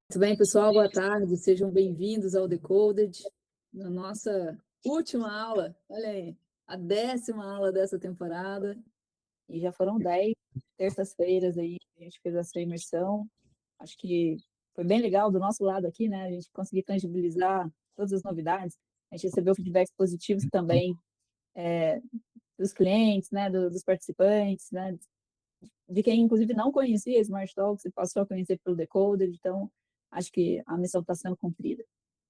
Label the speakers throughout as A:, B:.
A: Muito bem, pessoal, boa tarde, sejam bem-vindos ao Decoded, na nossa última aula, olha aí, a 10ª aula dessa temporada, e já foram 10 terças-feiras aí, a gente fez essa imersão, acho que foi bem legal do nosso lado aqui, né, a gente conseguiu tangibilizar todas as novidades, a gente recebeu feedbacks positivos também dos clientes, né, dos participantes, né, de quem, inclusive, não conhecia Smart Talks e passou a conhecer pelo Decoded, então, acho que a missão está sendo cumprida.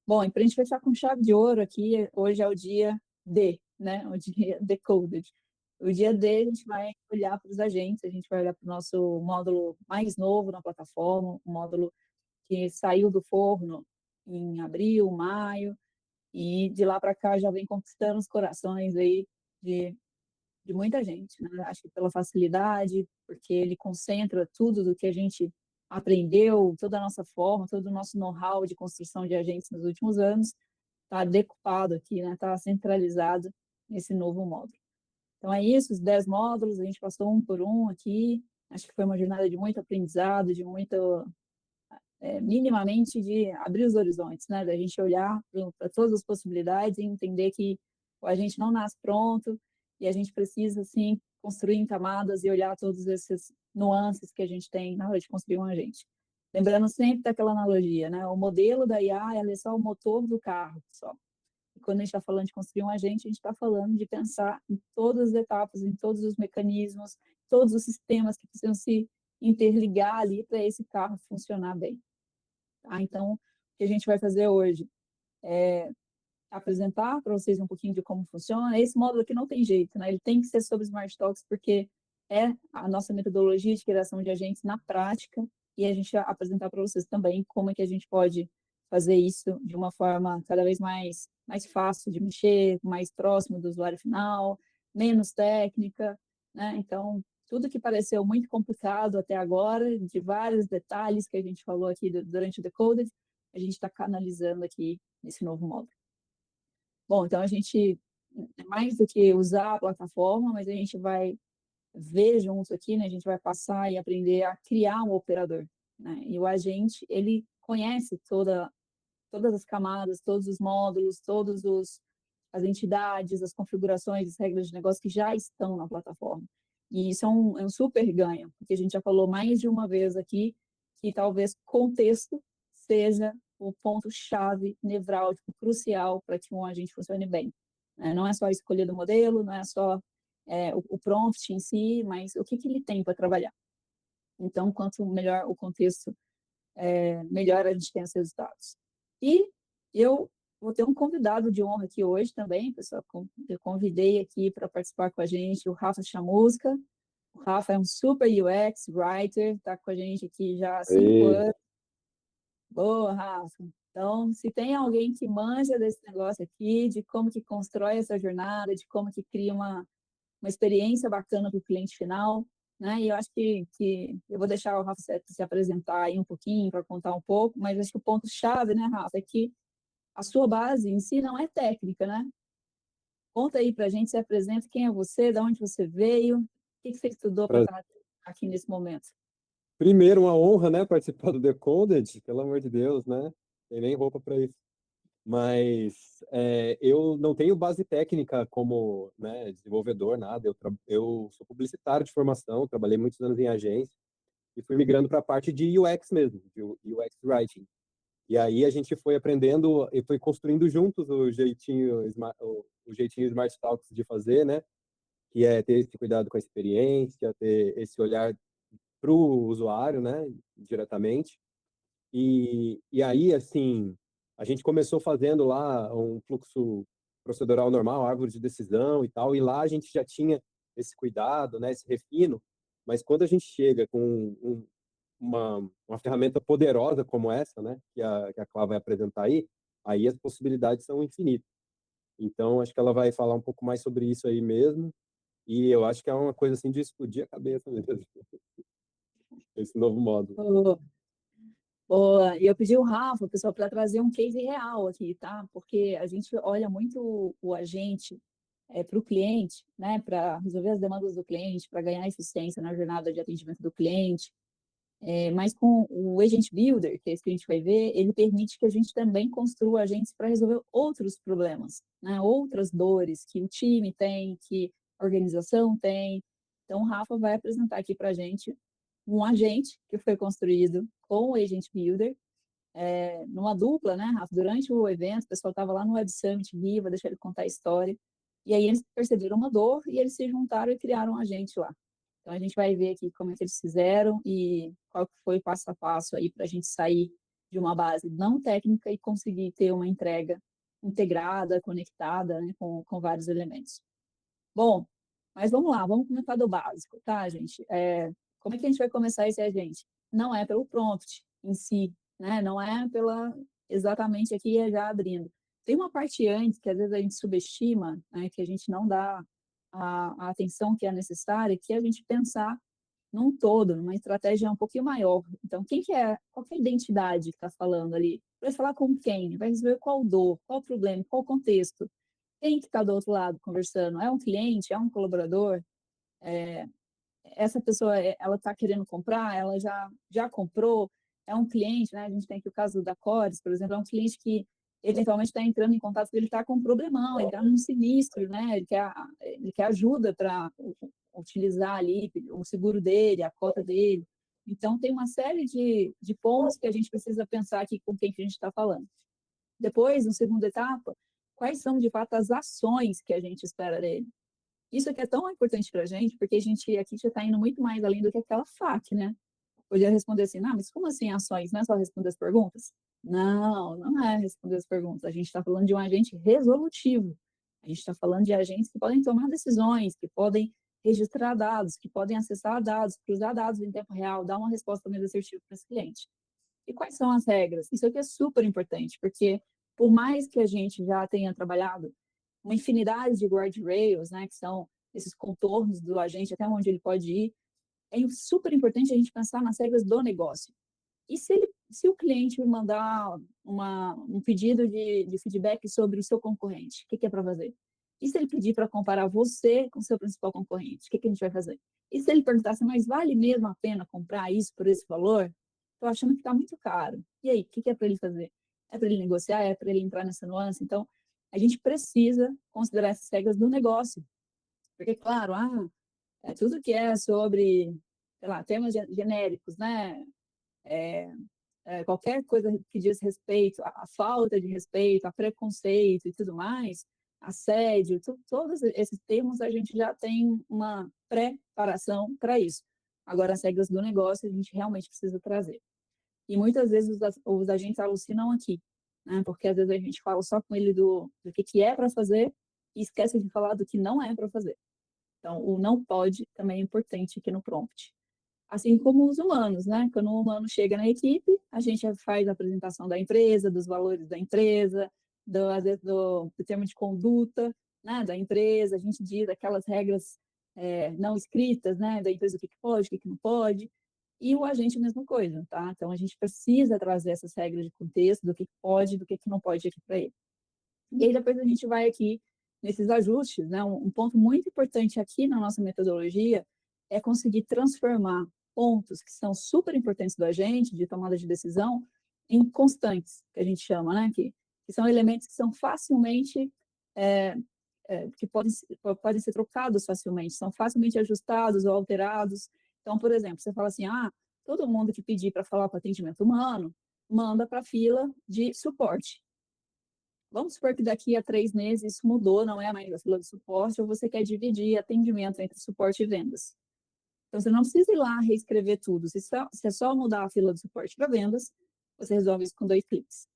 A: Bom, e para a gente fechar com chave de ouro aqui, hoje é o dia D, né? O dia Decoded. O dia D, a gente vai olhar para os agentes, a gente vai olhar para o nosso módulo mais novo na plataforma, um módulo que saiu do forno em abril, maio, e de lá para cá já vem conquistando os corações aí de muita gente, né? Acho que pela facilidade, porque ele concentra tudo do que a gente aprendeu, toda a nossa forma, todo o nosso know-how de construção de agentes nos últimos anos, está decupado aqui, né? Está centralizado nesse novo módulo. Então, é isso, os 10 módulos, a gente passou um por um aqui, acho que foi uma jornada de muito aprendizado, de muito, minimamente, de abrir os horizontes, né? Da gente olhar para todas as possibilidades e entender que a gente não nasce pronto e a gente precisa, sim, construir em camadas e olhar todos esses nuances que a gente tem na hora de construir um agente. Lembrando sempre daquela analogia, né? O modelo da IA, ela é só o motor do carro, só. E quando a gente está falando de construir um agente, a gente está falando de pensar em todas as etapas, em todos os mecanismos, todos os sistemas que precisam se interligar ali para esse carro funcionar bem. Tá? Então, o que a gente vai fazer hoje é apresentar para vocês um pouquinho de como funciona. Esse módulo aqui não tem jeito, né? Ele tem que ser sobre Smart Talks, porque é a nossa metodologia de criação de agentes na prática, e a gente vai apresentar para vocês também como é que a gente pode fazer isso de uma forma cada vez mais fácil de mexer, mais próximo do usuário final, menos técnica, né? Então, tudo que pareceu muito complicado até agora, de vários detalhes que a gente falou aqui durante o Decoded, a gente está canalizando aqui nesse novo módulo. Bom, então a gente, mais do que usar a plataforma, mas a gente vai ver juntos aqui, né? A gente vai passar e aprender a criar um operador, né? E o agente, ele conhece todas as camadas, todos os módulos, as entidades, as configurações, as regras de negócio que já estão na plataforma. E isso é um super ganho, porque a gente já falou mais de uma vez aqui que talvez contexto seja o ponto-chave nevrálgico crucial para que um agente funcione bem. Não é só a escolha do modelo, não é só o prompt em si, mas o que ele tem para trabalhar. Então, quanto melhor o contexto, melhor a gente tem os resultados. E eu vou ter um convidado de honra aqui hoje também, pessoal. Eu convidei aqui para participar com a gente o Rafa Chamusca. O Rafa é um super UX writer, está com a gente aqui já há 5
B: Ei,
A: anos. Boa, Rafa. Então, se tem alguém que manja desse negócio aqui, de como que constrói essa jornada, de como que cria uma experiência bacana para o cliente final, né? E eu acho que eu vou deixar o Rafa se apresentar aí um pouquinho, para contar um pouco, mas acho que o ponto-chave, né, Rafa, é que a sua base em si não é técnica, né? Conta aí para a gente, se apresenta quem é você, de onde você veio, o que você estudou para
B: pra-
A: estar aqui nesse momento.
B: primeiro, uma honra, né, participar do Decoded, pelo amor de Deus, né? Tem nem roupa para isso. Mas eu não tenho base técnica como, né, desenvolvedor, nada. Eu sou publicitário de formação, trabalhei muitos anos em agência e fui migrando para a parte de UX mesmo, de UX Writing. E aí a gente foi aprendendo e foi construindo juntos o jeitinho Smart Talks de fazer, né? Que é ter esse cuidado com a experiência, ter esse olhar para o usuário, né, diretamente. E aí, assim, a gente começou fazendo lá um fluxo procedural normal, árvore de decisão e tal, e lá a gente já tinha esse cuidado, né, esse refino, mas quando a gente chega com uma ferramenta poderosa como essa, né, que a Clara vai apresentar aí as possibilidades são infinitas. Então, acho que ela vai falar um pouco mais sobre isso aí mesmo, e eu acho que é uma coisa assim de explodir a cabeça mesmo, esse novo módulo.
A: Boa. Boa. E eu pedi o Rafa, pessoal, para trazer um case real aqui, tá? Porque a gente olha muito o agente para o cliente, né, para resolver as demandas do cliente, para ganhar eficiência na jornada de atendimento do cliente. Mas com o Agent Builder, que é esse que a gente vai ver, ele permite que a gente também construa agentes para resolver outros problemas, né, outras dores que o time tem, que a organização tem. Então, o Rafa vai apresentar aqui para a gente um agente que foi construído com o Agent Builder, numa dupla, né, Rafa? Durante o evento, o pessoal estava lá no Web Summit Viva, deixa ele contar a história. E aí eles perceberam uma dor e eles se juntaram e criaram um agente lá. Então a gente vai ver aqui como é que eles fizeram e qual que foi o passo a passo aí para a gente sair de uma base não técnica e conseguir ter uma entrega integrada, conectada, né, com vários elementos. Bom, mas vamos lá, vamos começar do básico, tá, gente? Como é que a gente vai começar esse agente? Não é pelo prompt em si, né? Não é pela exatamente aqui já abrindo. Tem uma parte antes que às vezes a gente subestima, né, que a gente não dá a atenção que é necessária, que é a gente pensar num todo, numa estratégia um pouquinho maior. Então, qual que é a identidade que está falando ali? Vai falar com quem? Vai resolver qual dor, qual problema, qual contexto? Quem que está do outro lado conversando? É um cliente? É um colaborador? Essa pessoa, ela está querendo comprar? Ela já comprou? É um cliente, né? A gente tem aqui o caso da Cores, por exemplo, é um cliente que eventualmente está entrando em contato, ele está com um problemão, ele está num sinistro, né? Ele quer ajuda para utilizar ali o seguro dele, a cota dele. Então, tem uma série de pontos que a gente precisa pensar aqui com quem que a gente está falando. Depois, na segunda etapa, quais são, de fato, as ações que a gente espera dele? Isso aqui é tão importante para a gente, porque a gente aqui já está indo muito mais além do que aquela FAQ, né? Podia responder assim, não, mas como assim ações? Não é só responder as perguntas? Não, não é responder as perguntas. A gente está falando de um agente resolutivo. A gente está falando de agentes que podem tomar decisões, que podem registrar dados, que podem acessar dados, cruzar dados em tempo real, dar uma resposta mais assertiva para esse cliente. E quais são as regras? Isso aqui é super importante, porque por mais que a gente já tenha trabalhado uma infinidade de guardrails, né, que são esses contornos do agente, até onde ele pode ir, é super importante a gente pensar nas regras do negócio. E se o cliente me mandar um pedido de feedback sobre o seu concorrente, o que é para fazer? E se ele pedir para comparar você com o seu principal concorrente, o que a gente vai fazer? E se ele perguntar assim, mas vale mesmo a pena comprar isso por esse valor? Estou achando que está muito caro. E aí, o que é para ele fazer? É para ele negociar? É para ele entrar nessa nuance? Então, a gente precisa considerar essas regras do negócio. Porque, claro, tudo que é sobre, sei lá, temas genéricos, né? Qualquer coisa que diz respeito à falta de respeito, a preconceito e tudo mais, assédio, todos esses termos a gente já tem uma preparação para isso. Agora, as regras do negócio a gente realmente precisa trazer. E muitas vezes os agentes alucinam aqui, né? Porque às vezes a gente fala só com ele do que é para fazer e esquece de falar do que não é para fazer. Então, o não pode também é importante aqui no prompt. Assim como os humanos, né? Quando o humano chega na equipe, a gente faz a apresentação da empresa, dos valores da empresa, às vezes do termo de conduta, né, da empresa, a gente diz aquelas regras não escritas, né, da empresa, o que pode, o que não pode, e o agente a mesma coisa, tá? Então, a gente precisa trazer essas regras de contexto, do que pode, do que não pode aqui para ele. E aí, depois a gente vai aqui nesses ajustes, né? Um ponto muito importante aqui na nossa metodologia é conseguir transformar pontos que são super importantes do agente, de tomada de decisão, em constantes, que a gente chama, né? Que são elementos que são facilmente, que podem ser trocados facilmente, são facilmente ajustados ou alterados. Então, por exemplo, você fala assim, todo mundo que pedir para falar com atendimento humano, manda para a fila de suporte. Vamos supor que daqui a 3 meses isso mudou, não é mais a fila de suporte, ou você quer dividir atendimento entre suporte e vendas. Então, você não precisa ir lá reescrever tudo. Se é só mudar a fila de suporte para vendas, você resolve isso com 2 cliques.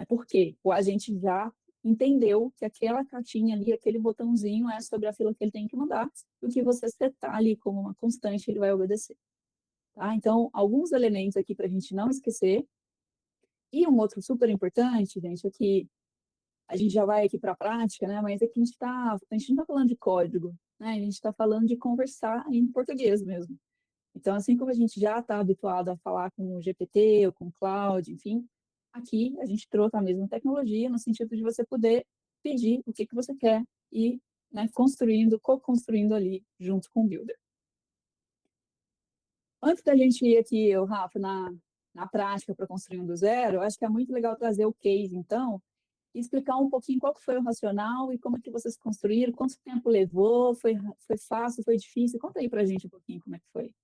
A: Por quê? O agente já entendeu que aquela caixinha ali, aquele botãozinho é sobre a fila que ele tem que mandar, e o que você setar ali como uma constante, ele vai obedecer. Tá? Então, alguns elementos aqui para a gente não esquecer. E um outro super importante, gente, é que a gente já vai aqui para a prática, né? Mas aqui a gente não está falando de código, né? A gente está falando de conversar em português mesmo. Então, assim como a gente já está habituado a falar com o GPT ou com o Cloud, enfim, aqui a gente trouxe a mesma tecnologia no sentido de você poder pedir o que você quer e né, construindo, co-construindo ali junto com o builder. Antes da gente ir aqui, Rafa, na prática para construir um do zero, acho que é muito legal trazer o case, então, e explicar um pouquinho qual que foi o racional e como é que vocês construíram, quanto tempo levou, foi fácil, foi difícil? Conta aí para a gente um pouquinho como é que foi.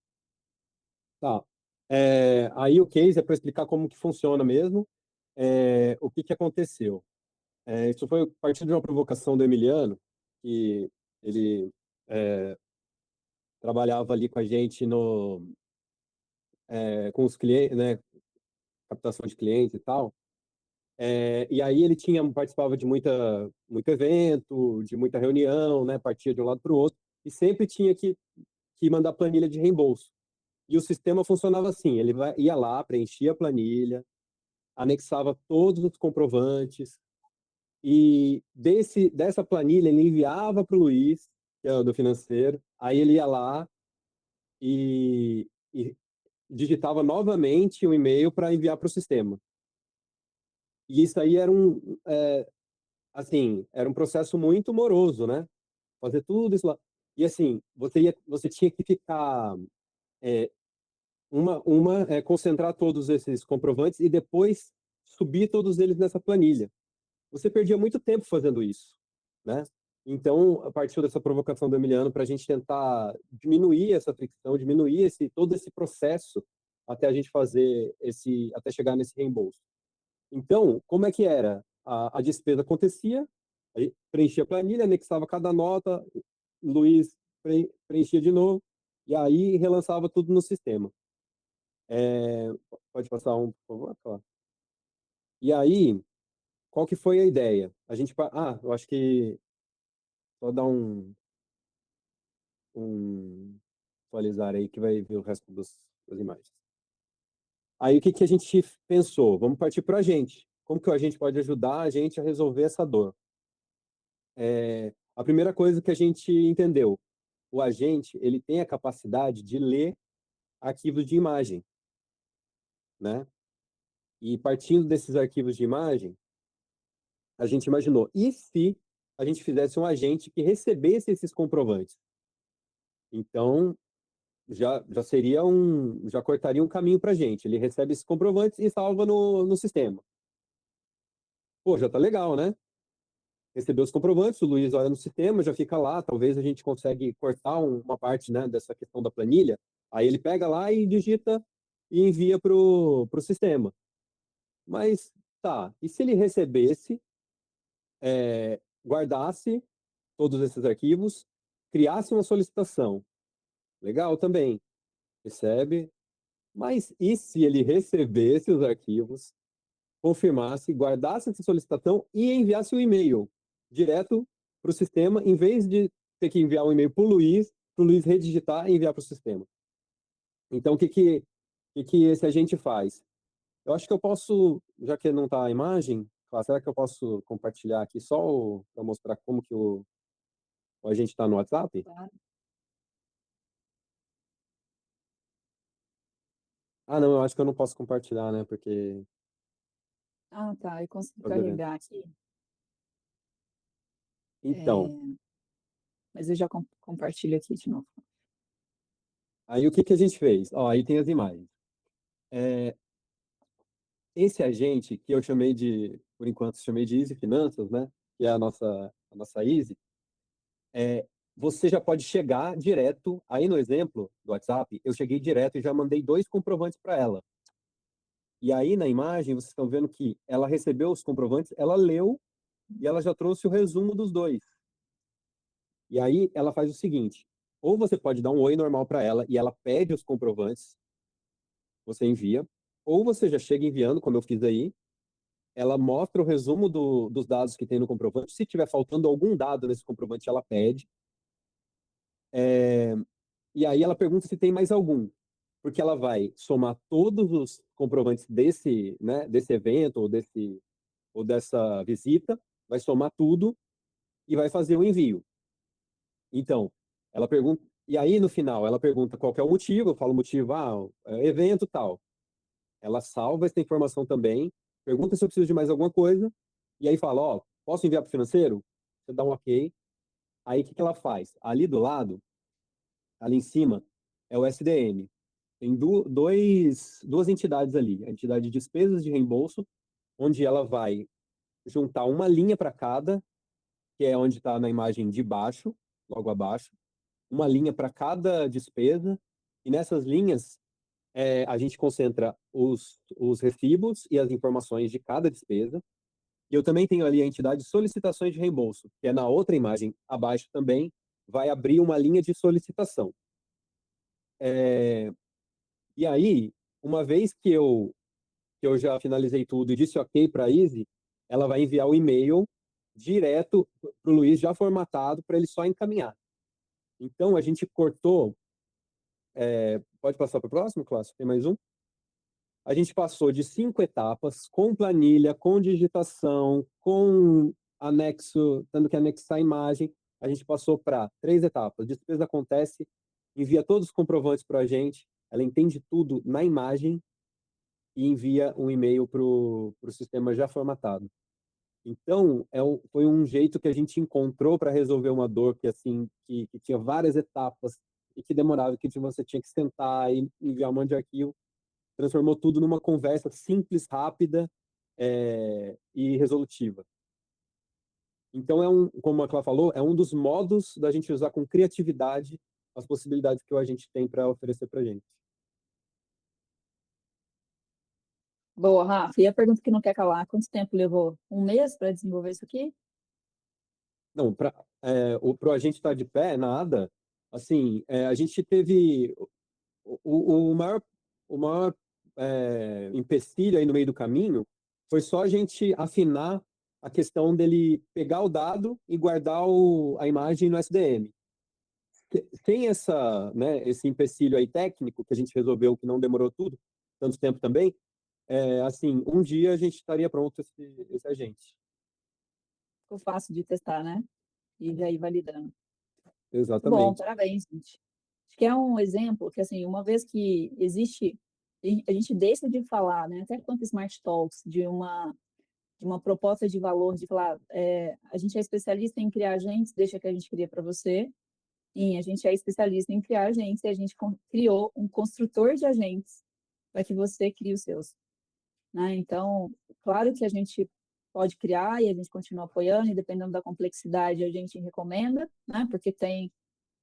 B: Tá. Aí o case é para explicar como que funciona mesmo, o que que aconteceu. Isso foi a partir de uma provocação do Emiliano, que ele trabalhava ali com a gente com os clientes, né, captação de clientes e tal. E aí ele participava de muito evento, de muita reunião, né, partia de um lado para o outro, e sempre tinha que mandar planilha de reembolso. E o sistema funcionava assim, ia lá, preenchia a planilha, anexava todos os comprovantes, e dessa planilha ele enviava para o Luiz, que é o do financeiro, aí ele ia lá e digitava novamente o e-mail para enviar para o sistema. E isso aí era um processo muito moroso, né? Fazer tudo isso lá. E assim, você tinha que ficar é, concentrar todos esses comprovantes e depois subir todos eles nessa planilha. Você perdia muito tempo fazendo isso, né? Então, a partir dessa provocação do Emiliano, para a gente tentar diminuir essa fricção, diminuir todo esse processo até a gente até chegar nesse reembolso. Então, como é que era? A despesa acontecia, aí preenchia a planilha, anexava cada nota, Luiz preenchia de novo, e aí relançava tudo no sistema. Pode passar um, por favor? Claro. E aí, qual que foi a ideia? Eu acho que só dar um atualizar aí que vai ver o resto das imagens. Aí o que que a gente pensou? Vamos partir para a gente. Como que a gente pode ajudar a gente a resolver essa dor? A primeira coisa que a gente entendeu, o agente ele tem a capacidade de ler arquivos de imagem, né? E partindo desses arquivos de imagem, a gente imaginou, e se a gente fizesse um agente que recebesse esses comprovantes? Então, já cortaria um caminho para a gente. Ele recebe esses comprovantes e salva no sistema. Pô, já tá legal, né? Recebeu os comprovantes, o Luiz olha no sistema, já fica lá, talvez a gente consegue cortar uma parte, né, dessa questão da planilha, aí ele pega lá e digita e envia pro sistema. Mas, tá, e se ele recebesse, guardasse todos esses arquivos, criasse uma solicitação? Legal também, recebe, mas e se ele recebesse os arquivos, confirmasse, guardasse essa solicitação e enviasse o e-mail direto para o sistema, em vez de ter que enviar um e-mail para o Luiz redigitar e enviar para o sistema? Então, o que esse agente faz? Eu acho que eu posso, já que não está a imagem, será que eu posso compartilhar aqui só para mostrar como que o agente está no WhatsApp?
A: Claro.
B: Ah, não, eu acho que eu não posso compartilhar, né? Porque.
A: Ah, tá, eu consegui
B: Tô devendo.
A: carregar aqui.
B: Então,
A: Mas eu já compartilho aqui de novo.
B: aí o que que a gente fez? Ó, aí tem as imagens. Esse agente, que eu chamei por enquanto, chamei de Easy Finanças, né? Que é a nossa Easy, você já pode chegar direto. Aí no exemplo do WhatsApp, eu cheguei direto e já mandei 2 comprovantes para ela. E aí na imagem, vocês estão vendo que ela recebeu os comprovantes, ela leu e ela já trouxe o resumo dos 2. E aí ela faz o seguinte: ou você pode dar um oi normal para ela e ela pede os comprovantes, você envia, ou você já chega enviando, como eu fiz aí, ela mostra o resumo dos dados que tem no comprovante. Se tiver faltando algum dado nesse comprovante, ela pede. E aí ela pergunta se tem mais algum, porque ela vai somar todos os comprovantes desse evento ou dessa visita, vai somar tudo e vai fazer o envio. Então, ela pergunta, e aí no final ela pergunta qual que é o motivo, eu falo o motivo, evento tal. Ela salva essa informação também, pergunta se eu preciso de mais alguma coisa, e aí fala, ó, posso enviar para o financeiro? Você dá um ok, Aí, o que ela faz? Ali do lado, ali em cima, é o SDM. Tem duas entidades ali. A entidade de despesas de reembolso, onde ela vai juntar uma linha para cada, que é onde está na imagem de baixo, logo abaixo, uma linha para cada despesa, e nessas linhas a gente concentra os recibos e as informações de cada despesa. E eu também tenho ali a entidade de solicitações de reembolso, que é na outra imagem abaixo também, vai abrir uma linha de solicitação. E aí, uma vez que eu já finalizei tudo e disse ok para a Easy, ela vai enviar o e-mail direto para o Luiz, já formatado, para ele só encaminhar. Então, a gente cortou. Pode passar para o próximo, Clássico? Tem mais um? A gente passou de 5 etapas, com planilha, com digitação, com anexo, tendo que anexar a imagem. A gente passou para 3 etapas. Despesa acontece, envia todos os comprovantes para a gente, ela entende tudo na imagem e envia um e-mail para o sistema já formatado. Então, foi um jeito que a gente encontrou para resolver uma dor que, assim, que tinha várias etapas e que demorava, que você tinha que sentar e enviar um monte de arquivo. Transformou tudo numa conversa simples, rápida e resolutiva. Então, como a Clara falou, é um dos modos da gente usar com criatividade as possibilidades que a gente tem para oferecer para a gente.
A: Boa, Rafa. E a pergunta que não quer calar, quanto tempo levou? Um mês para desenvolver isso aqui?
B: Não, para o agente estar de pé, nada. Assim, a gente teve o maior empecilho aí no meio do caminho foi só a gente afinar a questão dele pegar o dado e guardar a imagem no SDM. Sem esse empecilho aí técnico que a gente resolveu, que não demorou tanto tempo também, assim, um dia a gente estaria pronto esse agente.
A: Ficou fácil de testar, né? E já ir validando. Muito bom,
B: Exatamente.
A: parabéns, gente. Acho que é um exemplo que, assim, uma vez que existe, a gente deixa de falar, né? Até quanto Smart Talks, de uma proposta de valor, de falar, a gente é especialista em criar agentes, deixa que a gente cria para você. E a gente é especialista em criar agentes e a gente criou um construtor de agentes para que você crie os seus, né? Então, claro que a gente pode criar e a gente continua apoiando, e dependendo da complexidade, a gente recomenda, né? Porque tem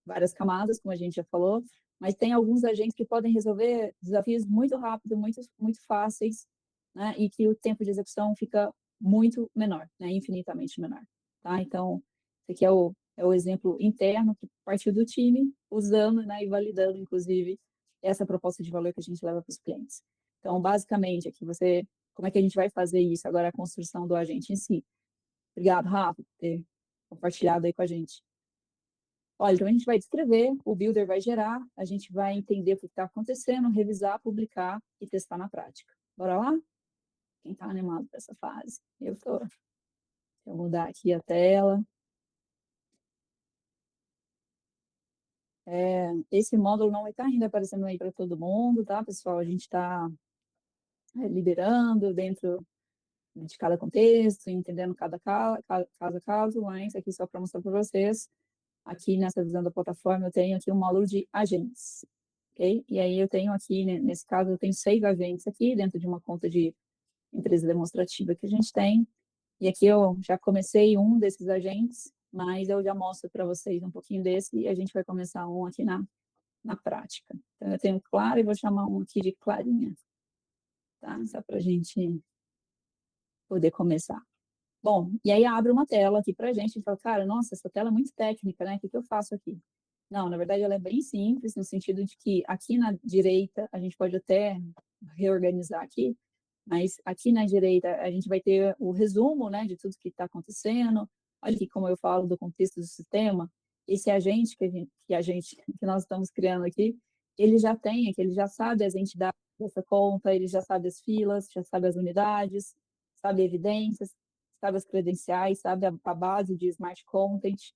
A: várias camadas, como a gente já falou, mas tem alguns agentes que podem resolver desafios muito rápido, muito, muito fáceis, né? E que o tempo de execução fica muito menor, né? Infinitamente menor, tá? Então, esse aqui é o exemplo interno que partiu do time, usando, né, e validando, inclusive, essa proposta de valor que a gente leva para os clientes. Então, basicamente, aqui como é que a gente vai fazer isso? Agora, a construção do agente em si. Obrigado, Rafa, por ter compartilhado aí com a gente. Olha, então a gente vai descrever, o builder vai gerar, a gente vai entender o que está acontecendo, revisar, publicar e testar na prática. Bora lá? Quem está animado para essa fase? Eu estou. Deixa eu mudar aqui a tela. Esse módulo não vai estar ainda aparecendo aí para todo mundo, tá, pessoal? A gente está liberando dentro de cada contexto, entendendo cada caso a caso, mas aqui só para mostrar para vocês. Aqui nessa visão da plataforma, eu tenho aqui um módulo de agentes, ok? E aí eu tenho aqui, nesse caso, eu tenho 6 agentes aqui, dentro de uma conta de empresa demonstrativa que a gente tem. E aqui eu já comecei um desses agentes, mas eu já mostro para vocês um pouquinho desse e a gente vai começar um aqui na prática. Então, eu tenho Clara e vou chamar um aqui de Clarinha, tá? Só para a gente poder começar. Bom, e aí abre uma tela aqui para a gente e fala, cara, nossa, essa tela é muito técnica, né? O que que eu faço aqui? Não, na verdade ela é bem simples, no sentido de que aqui na direita, a gente pode até reorganizar aqui, mas aqui na direita a gente vai ter o resumo, né, de tudo que está acontecendo. Olha aqui como eu falo do contexto do sistema. Esse agente que nós estamos criando aqui, ele já tem aqui, ele já sabe as entidades dessa conta, ele já sabe as filas, já sabe as unidades, sabe evidências, sabe as credenciais, sabe a base de Smart Content.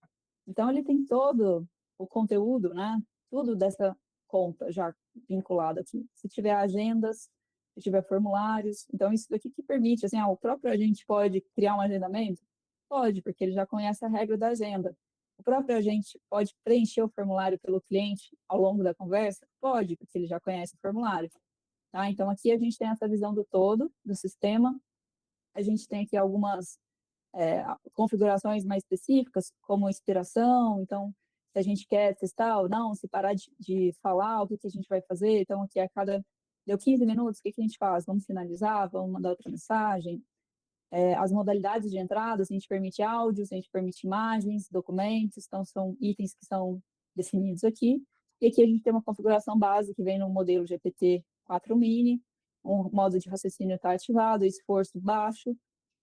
A: Então, ele tem todo o conteúdo, né? Tudo dessa conta já vinculado aqui. Se tiver agendas, se tiver formulários, então isso daqui que permite, assim, o próprio agente pode criar um agendamento? Pode, porque ele já conhece a regra da agenda. O próprio agente pode preencher o formulário pelo cliente ao longo da conversa? Pode, porque ele já conhece o formulário. Tá? Então, aqui a gente tem essa visão do todo, do sistema. A gente tem aqui algumas configurações mais específicas, como inspiração. Então, se a gente quer testar ou não, se parar de falar, o que, que a gente vai fazer. Então, aqui a cada... Deu 15 minutos, o que, que a gente faz? Vamos finalizar? Vamos mandar outra mensagem? As modalidades de entrada, se a gente permite áudios, se a gente permite imagens, documentos, então são itens que são definidos aqui. E aqui a gente tem uma configuração base que vem no modelo GPT-4 Mini, o modo de raciocínio está ativado, esforço baixo,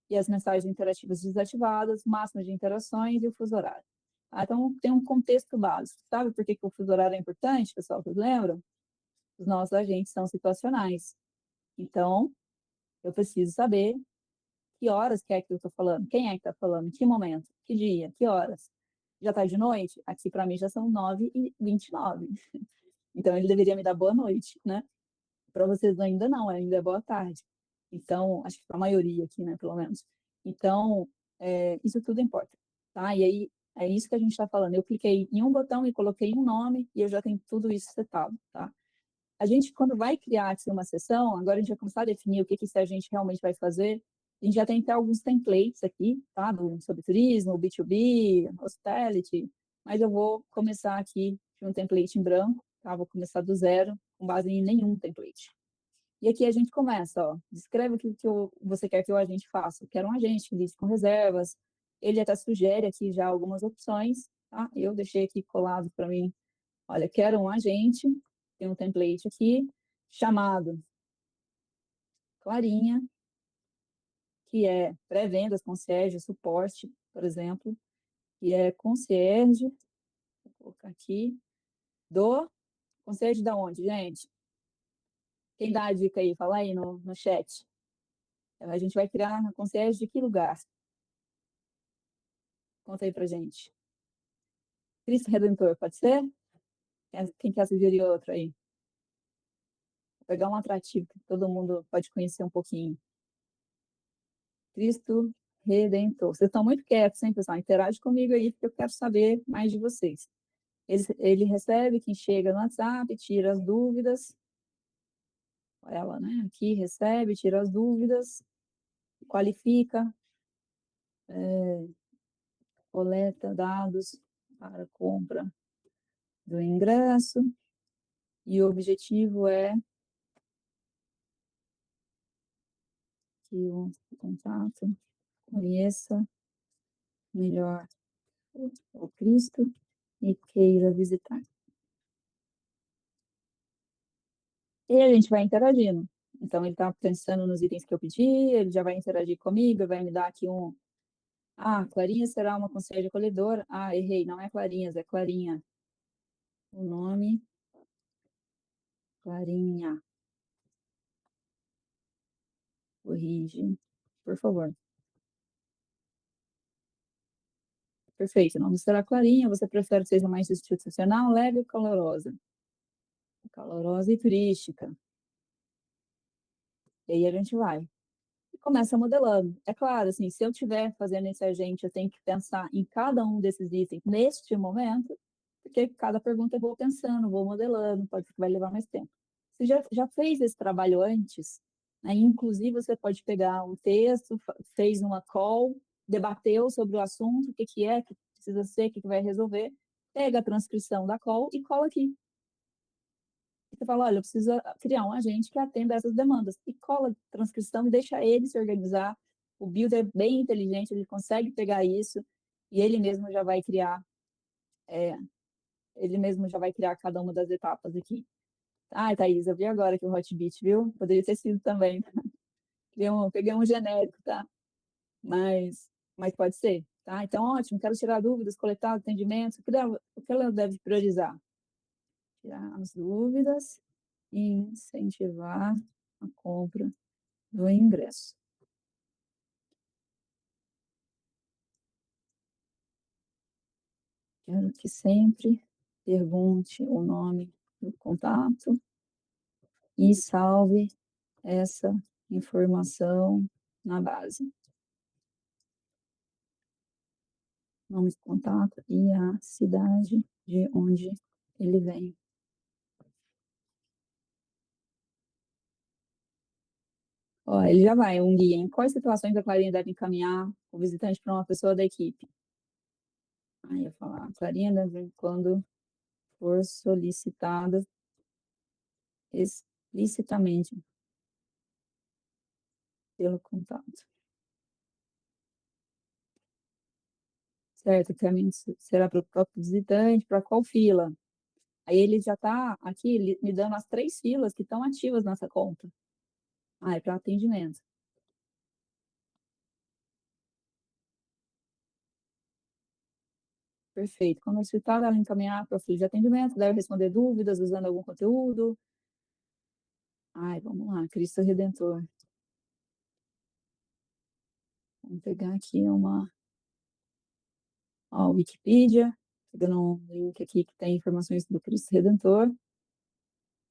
A: e as mensagens interativas desativadas, máximo de interações e o fuso horário. Então, tem um contexto básico. Sabe por que o fuso horário é importante, pessoal? Vocês lembram? Os nossos agentes são situacionais. Então, eu preciso saber que horas que é que eu estou falando, quem é que está falando, que momento, que dia, que horas. Já está de noite? Aqui para mim já são 9h29. Então ele deveria me dar boa noite, né? Para vocês ainda não, ainda é boa tarde. Então, acho que para a maioria aqui, né, pelo menos. Então, isso tudo importa, tá? E aí, é isso que a gente está falando. Eu cliquei em um botão e coloquei um nome e eu já tenho tudo isso setado, tá? A gente, quando vai criar aqui uma sessão, agora a gente vai começar a definir o que esse agente realmente vai fazer. A gente já tem até alguns templates aqui, tá? Sobre turismo, B2B, hospitality, mas eu vou começar aqui de um template em branco, tá? Vou começar do zero, com base em nenhum template. E aqui a gente começa, ó, descreve o que você quer que o agente faça. Eu quero um agente que lide com reservas. Ele até sugere aqui já algumas opções, tá? Eu deixei aqui colado para mim. Olha, quero um agente, tem um template aqui, chamado Clarinha, que é pré-vendas, concierge, suporte, por exemplo, que é concierge, vou colocar aqui, concierge da onde, gente? Quem dá a dica aí? Fala aí no chat. A gente vai criar a concierge de que lugar? Conta aí pra gente. Cristo Redentor, pode ser? Quem quer sugerir outro aí? Vou pegar um atrativo que todo mundo pode conhecer um pouquinho. Cristo Redentor. Vocês estão muito quietos, hein, pessoal? Interage comigo aí, porque eu quero saber mais de vocês. Ele recebe quem chega no WhatsApp, tira as dúvidas. Ela, né? Aqui recebe, tira as dúvidas, qualifica, coleta dados para compra do ingresso. E o objetivo é que o contato conheça melhor o Cristo e queira visitar. E a gente vai interagindo. Então, ele está pensando nos itens que eu pedi, ele já vai interagir comigo, vai me dar aqui um... Ah, Clarinha será uma concierge acolhedora. Ah, errei, não é Clarinhas, é Clarinha. O nome, Clarinha. Corrige, por favor. Perfeito, o nome será Clarinha. Você prefere que seja mais institucional, leve ou calorosa? Calorosa e turística. E aí a gente vai. E começa modelando. É claro, assim, se eu estiver fazendo esse agente, eu tenho que pensar em cada um desses itens neste momento, porque cada pergunta eu vou pensando, vou modelando, pode ser que vai levar mais tempo. Você já fez esse trabalho antes, né? Inclusive, você pode pegar um texto, fez uma call, debateu sobre o assunto, o que, que precisa ser, o que, que vai resolver, pega a transcrição da call e cola aqui. Você fala, olha, eu preciso criar um agente que atenda essas demandas. E cola a transcrição, deixa ele se organizar. O builder é bem inteligente, ele consegue pegar isso e ele mesmo já vai criar cada uma das etapas aqui. Ah, Thaís, eu vi agora que o Hotbit, viu? Poderia ter sido também. Peguei um genérico, tá? Mas pode ser, tá? Então, ótimo, quero tirar dúvidas, coletar atendimentos. O que ela deve priorizar? Tirar as dúvidas e incentivar a compra do ingresso. Quero que sempre pergunte o nome do contato e salve essa informação na base. nome de contato e a cidade de onde ele vem. Ó, ele já vai, um guia. Em quais situações a Clarinha deve encaminhar o visitante para uma pessoa da equipe? Aí eu falar, a Clarinha deve, quando for solicitada explicitamente pelo contato. Certo, o caminho será para o próprio visitante, para qual fila? Aí ele já está aqui me dando as 3 filas que estão ativas nessa conta. Ah, é para atendimento. Perfeito. Quando solicitada, ela encaminhar para o fila de atendimento, deve responder dúvidas usando algum conteúdo. Ai, vamos lá, Cristo Redentor. Vamos pegar aqui ó, Wikipedia, pegando um link aqui que tem informações do Cristo Redentor.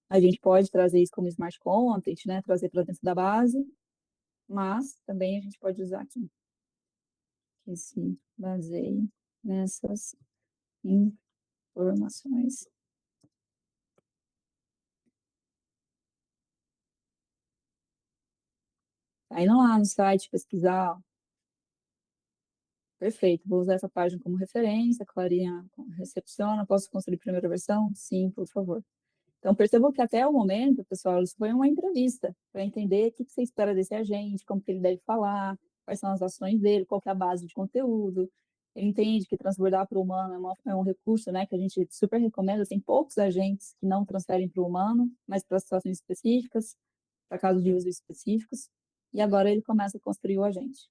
A: A gente pode trazer isso como Smart Content, né? Trazer para dentro da base, mas também a gente pode usar aqui, que se baseie nessas informações. Tá indo lá no site pesquisar. Perfeito, vou usar essa página como referência. Clarinha recepciona. Posso construir primeira versão? Sim, por favor. Então, percebam que até o momento, pessoal, isso foi uma entrevista para entender o que você espera desse agente, como que ele deve falar, quais são as ações dele, qual que é a base de conteúdo. Ele entende que transbordar para o humano é um recurso, né, que a gente super recomenda. Tem poucos agentes que não transferem para o humano, mas para situações específicas, para casos de uso específicos. E agora ele começa a construir o agente.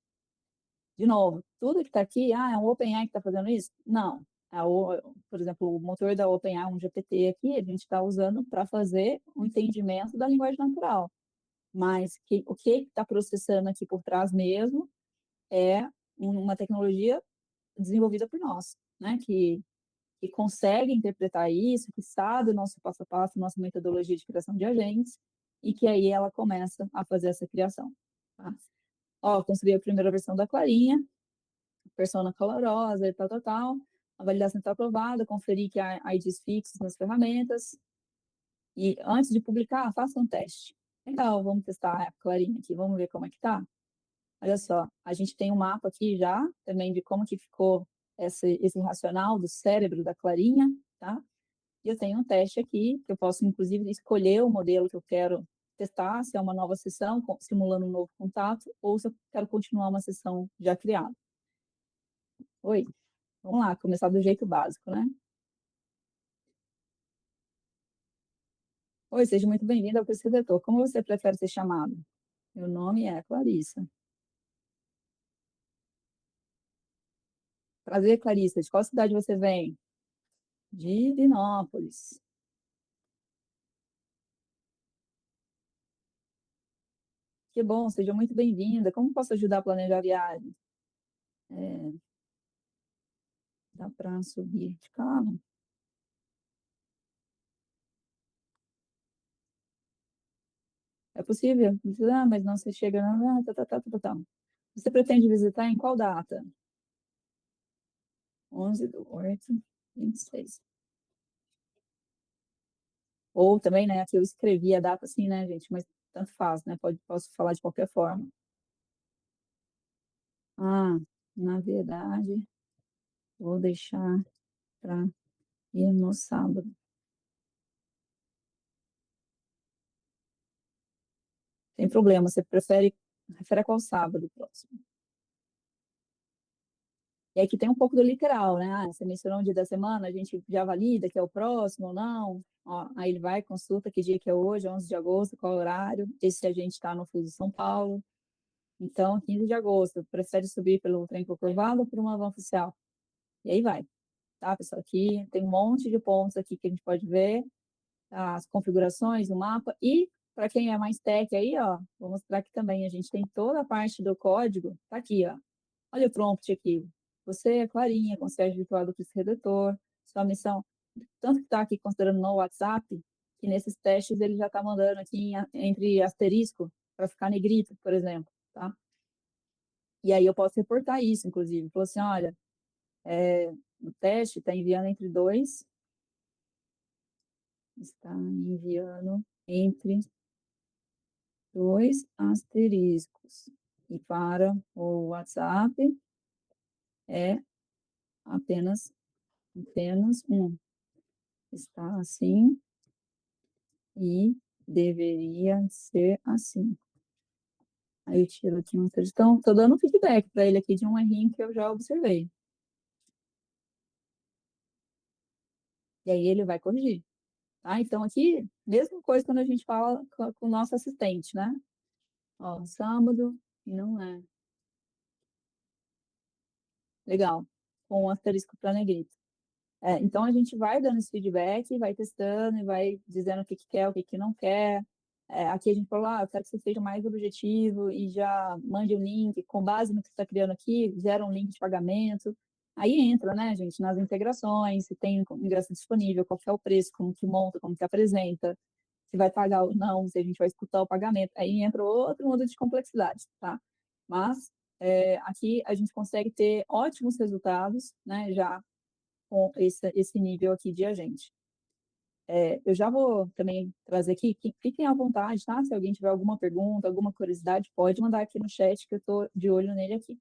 A: De novo, tudo que está aqui, é um OpenAI que está fazendo isso? Não. Por exemplo, o motor da OpenAI, um GPT aqui, a gente está usando para fazer um entendimento da linguagem natural. Mas o que está processando aqui por trás mesmo é uma tecnologia desenvolvida por nós, né? Que consegue interpretar isso, que sabe o nosso passo a passo, nossa metodologia de criação de agentes, e que aí ela começa a fazer essa criação. Tá? Ó, construí a primeira versão da Clarinha, persona colorosa e tal, tal, tal. A validação está aprovada, conferir que há IDs fixos nas ferramentas. E antes de publicar, faça um teste. Legal, vamos testar a Clarinha aqui, vamos ver como é que tá. Olha só, a gente tem um mapa aqui já, também de como que ficou esse racional do cérebro da Clarinha, tá? E eu tenho um teste aqui, que eu posso, inclusive, escolher o modelo que eu quero testar, se é uma nova sessão, simulando um novo contato, ou se eu quero continuar uma sessão já criada. Oi? Vamos lá, começar do jeito básico, né? Oi, seja muito bem-vindo ao Curso Redator. Como você prefere ser chamado? Meu nome é Clarissa. Prazer, Clarissa. De qual cidade você vem? De Divinópolis. Que bom, seja muito bem-vinda. Como posso ajudar a planejar a viagem? É, dá para subir de carro? É possível? Ah, mas não se chega... Ah, tá, tá, tá, tá, tá. Você pretende visitar em qual data? 11/8/26. Ou também, né, aqui eu escrevi a data assim, né, gente, mas tanto faz, né, posso falar de qualquer forma. Ah, na verdade, vou deixar para ir no sábado. Sem problema, você refere a qual sábado próximo? E aqui tem um pouco do literal, né? Ah, você mencionou um dia da semana, a gente já valida que é o próximo ou não. Ó, aí ele vai, consulta que dia que é hoje, 11 de agosto, qual é o horário, esse a gente está no fuso de São Paulo. Então, 15 de agosto, prefere subir pelo trem curvado ou por uma van oficial? E aí vai, tá, pessoal? Aqui tem um monte de pontos aqui que a gente pode ver, as configurações, o mapa, e para quem é mais tech aí, ó, vou mostrar aqui também, a gente tem toda a parte do código, tá aqui, ó. Olha o prompt aqui. Você é Clarinha, concierge virtual do Cristo Redentor, sua missão, tanto que está aqui considerando no WhatsApp, que nesses testes ele já está mandando aqui entre asterisco, para ficar negrito, por exemplo, tá? E aí eu posso reportar isso, inclusive. Falou assim, olha, no teste, está enviando entre 2, está enviando entre 2 asteriscos. E para o WhatsApp é apenas 1. Está assim e deveria ser assim. Aí eu tiro aqui uma sugestão, estou dando feedback para ele aqui de um errinho que eu já observei. E aí ele vai corrigir. Tá? Então aqui, mesma coisa quando a gente fala com o nosso assistente, né? Ó, sábado, e não é. Legal. Com um asterisco para negrito. Então a gente vai dando esse feedback, vai testando e vai dizendo o que quer, o que não quer. Aqui a gente falou, eu quero que você seja mais objetivo e já mande um link, com base no que você está criando aqui, gera um link de pagamento. Aí entra, né, gente, nas integrações, se tem ingresso disponível, qual que é o preço, como que monta, como que apresenta, se vai pagar ou não, se a gente vai escutar o pagamento. Aí entra outro mundo de complexidade, tá? Mas aqui a gente consegue ter ótimos resultados, né, já com esse nível aqui de agente. Eu já vou também trazer aqui, fiquem à vontade, tá? Se alguém tiver alguma pergunta, alguma curiosidade, pode mandar aqui no chat que eu estou de olho nele aqui.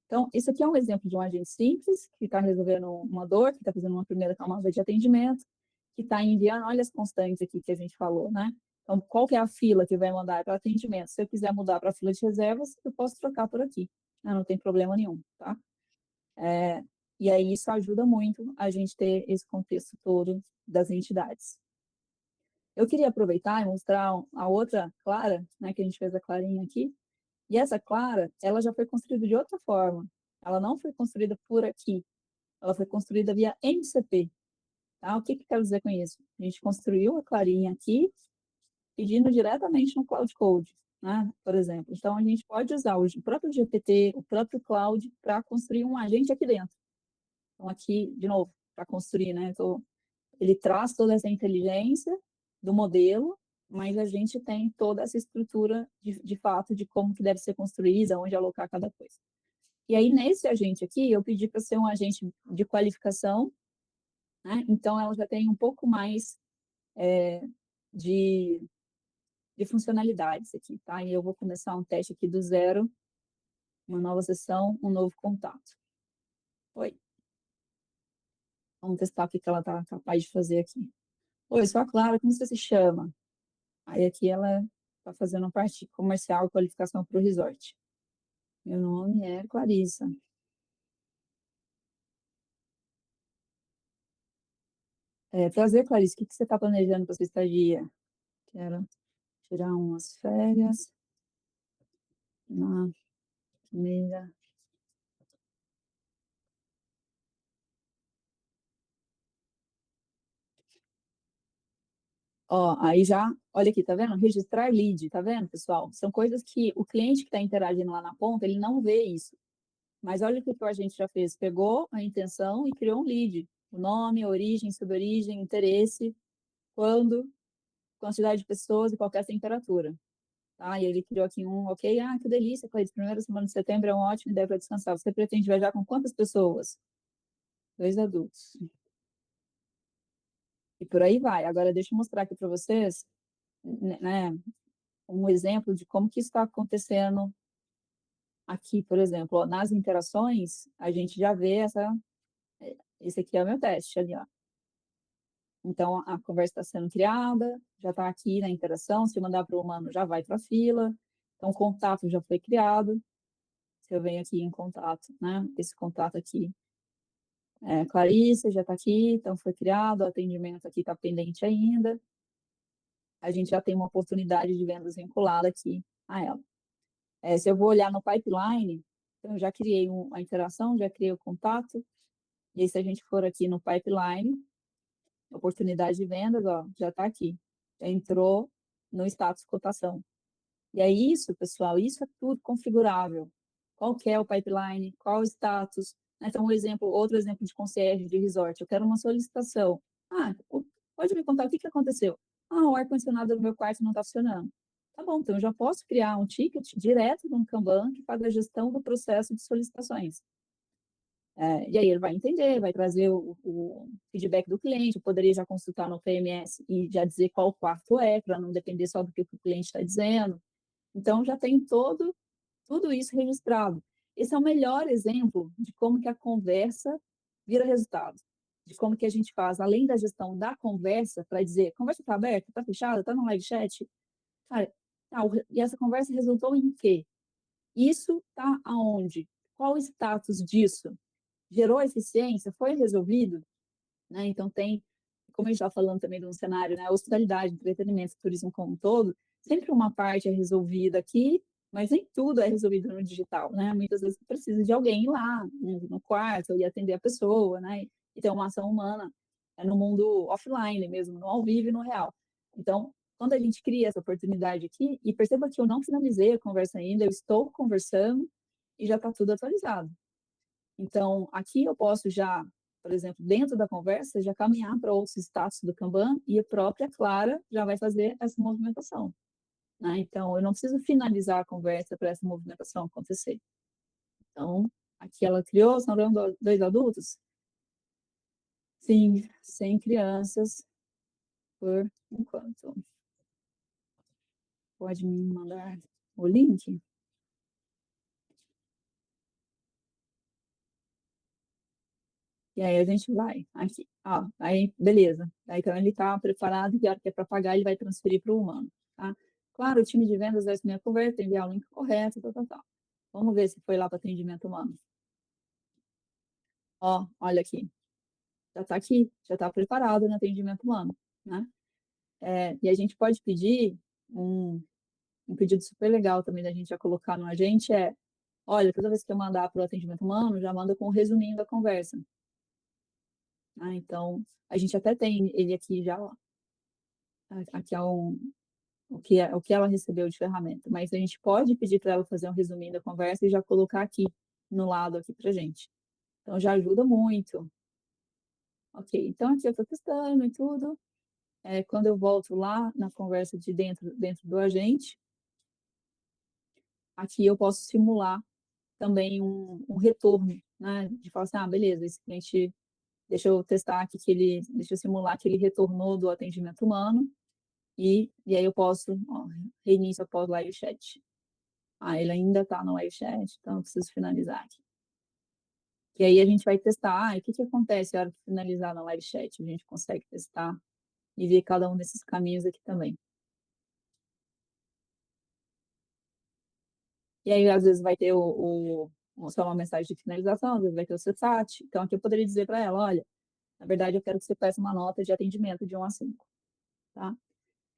A: Então, esse aqui é um exemplo de um agente simples, que está resolvendo uma dor, que está fazendo uma primeira camada de atendimento, que está enviando, olha as constantes aqui que a gente falou, né? Então, qual que é a fila que vai mandar para atendimento? Se eu quiser mudar para a fila de reservas, eu posso trocar por aqui, né? Não tem problema nenhum, tá? E aí isso ajuda muito a gente ter esse contexto todo das entidades. Eu queria aproveitar e mostrar a outra Clara, né, que a gente fez a clarinha aqui, e essa Clara, ela já foi construída de outra forma. Ela não foi construída por aqui, ela foi construída via MCP. Tá? O que que quero dizer com isso? A gente construiu a clarinha aqui, pedindo diretamente no Cloud Code, né, por exemplo. Então, a gente pode usar o próprio GPT, o próprio Cloud, para construir um agente aqui dentro. Então, aqui, de novo, para construir, né? Então, ele traz toda essa inteligência do modelo, mas a gente tem toda essa estrutura de fato de como que deve ser construída, onde alocar cada coisa. E aí, nesse agente aqui, eu pedi para ser um agente de qualificação, né? Então, ela já tem um pouco mais de, de funcionalidades aqui, tá? E eu vou começar um teste aqui do zero, uma nova sessão, um novo contato. Oi. Vamos testar o que ela está capaz de fazer aqui. Oi, sou a Clara, como você se chama? Aí aqui ela está fazendo parte comercial e qualificação para o resort. Meu nome é Clarissa. Prazer, Clarissa. O que você está planejando para sua estadia? Quero tirar umas férias na primeira. Ó, aí já, olha aqui, tá vendo? Registrar lead, tá vendo, pessoal? São coisas que o cliente que está interagindo lá na ponta, ele não vê isso. Mas olha o que a gente já fez. Pegou a intenção e criou um lead. O nome, a origem, suborigem, interesse, quando, quantidade de pessoas e qualquer temperatura. Tá? E ele criou aqui um, ok, que delícia, Clarice, primeira semana de setembro é um ótimo ideia para descansar. Você pretende viajar com quantas pessoas? 2 adultos. E por aí vai. Agora, deixa eu mostrar aqui para vocês, né, um exemplo de como que isso está acontecendo aqui, por exemplo. Ó, nas interações, a gente já vê esse aqui é o meu teste ali, ó. Então, a conversa está sendo criada, já está aqui na interação, se eu mandar para o humano, já vai para a fila. Então, o contato já foi criado. Se eu venho aqui em contato, né? Esse contato aqui, Clarissa já está aqui, então foi criado, o atendimento aqui está pendente ainda. A gente já tem uma oportunidade de vendas vinculada aqui a ela. Se eu vou olhar no pipeline, então eu já criei a interação, já criei o contato, e aí se a gente for aqui no pipeline, oportunidade de vendas, ó, já está aqui, já entrou no status cotação. E é isso, pessoal, isso é tudo configurável. Qual que é o pipeline, qual o status. Então, outro exemplo de concierge de resort. Eu quero uma solicitação. Pode me contar o que aconteceu? O ar-condicionado do meu quarto não está funcionando. Tá bom, então eu já posso criar um ticket direto no Kanban que faz a gestão do processo de solicitações. E aí ele vai entender, vai trazer o feedback do cliente, eu poderia já consultar no PMS e já dizer qual quarto é, para não depender só do que o cliente está dizendo. Então, já tem tudo isso registrado. Esse é o melhor exemplo de como que a conversa vira resultado, de como que a gente faz, além da gestão da conversa, para dizer, conversa está aberta, está fechada, está no live chat, cara, e essa conversa resultou em quê? Isso está aonde? Qual o status disso? Gerou eficiência? Foi resolvido? Né? Então, como a gente está falando também de um cenário, né? Hospitalidade, entretenimento, turismo como um todo, sempre uma parte é resolvida aqui, mas nem tudo é resolvido no digital, né? Muitas vezes precisa de alguém ir lá, no quarto, e atender a pessoa, né? E ter uma ação humana no mundo offline mesmo, no ao vivo e no real. Então, quando a gente cria essa oportunidade aqui, e perceba que eu não finalizei a conversa ainda, eu estou conversando e já está tudo atualizado. Então, aqui eu posso já, por exemplo, dentro da conversa, já caminhar para outros status do Kanban e a própria Clara já vai fazer essa movimentação. Né? Então, eu não preciso finalizar a conversa para essa movimentação acontecer. Então, aqui ela criou, são dois adultos? Sim, sem crianças por enquanto. Pode me mandar o link? E aí a gente vai aqui. Aí, beleza. Aí, então ele está preparado e a hora que é para pagar, ele vai transferir para o humano. Tá? Claro, o time de vendas vai assumir a conversa, enviar o link correto, tal. Vamos ver se foi lá para atendimento humano. Olha aqui. Já está aqui, já está preparado no atendimento humano. Né? E a gente pode pedir um pedido super legal também da gente já colocar no agente olha, toda vez que eu mandar para o atendimento humano, já manda com um resuminho da conversa. Então, a gente até tem ele aqui já, ó. Aqui é o que ela recebeu de ferramenta, mas a gente pode pedir para ela fazer um resuminho da conversa e já colocar aqui no lado aqui para gente. Então já ajuda muito. Ok, então aqui eu estou testando e tudo. Quando eu volto lá na conversa de dentro do agente, aqui eu posso simular também um retorno, né? De falar assim, beleza, esse cliente, deixa eu testar aqui deixa eu simular que ele retornou do atendimento humano e aí eu posso, reinício após live chat. Ele ainda está no live chat, então eu preciso finalizar aqui. E aí a gente vai testar, o que acontece na hora que finalizar na live chat? A gente consegue testar e ver cada um desses caminhos aqui também. E aí, às vezes, vai ter só uma mensagem de finalização, às vezes vai ter o CSAT. Então, aqui eu poderia dizer para ela, olha, na verdade, eu quero que você peça uma nota de atendimento de 1 a 5, tá?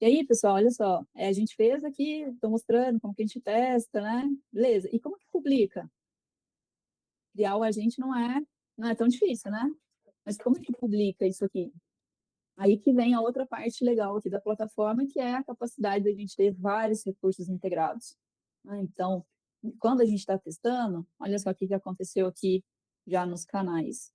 A: E aí, pessoal, olha só, a gente fez aqui, estou mostrando como que a gente testa, né? Beleza, e como que publica? Criar o agente não é tão difícil, né? Mas como que publica isso aqui? Aí que vem a outra parte legal aqui da plataforma, que é a capacidade de a gente ter vários recursos integrados. Então, quando a gente está testando, olha só o que aconteceu aqui já nos canais.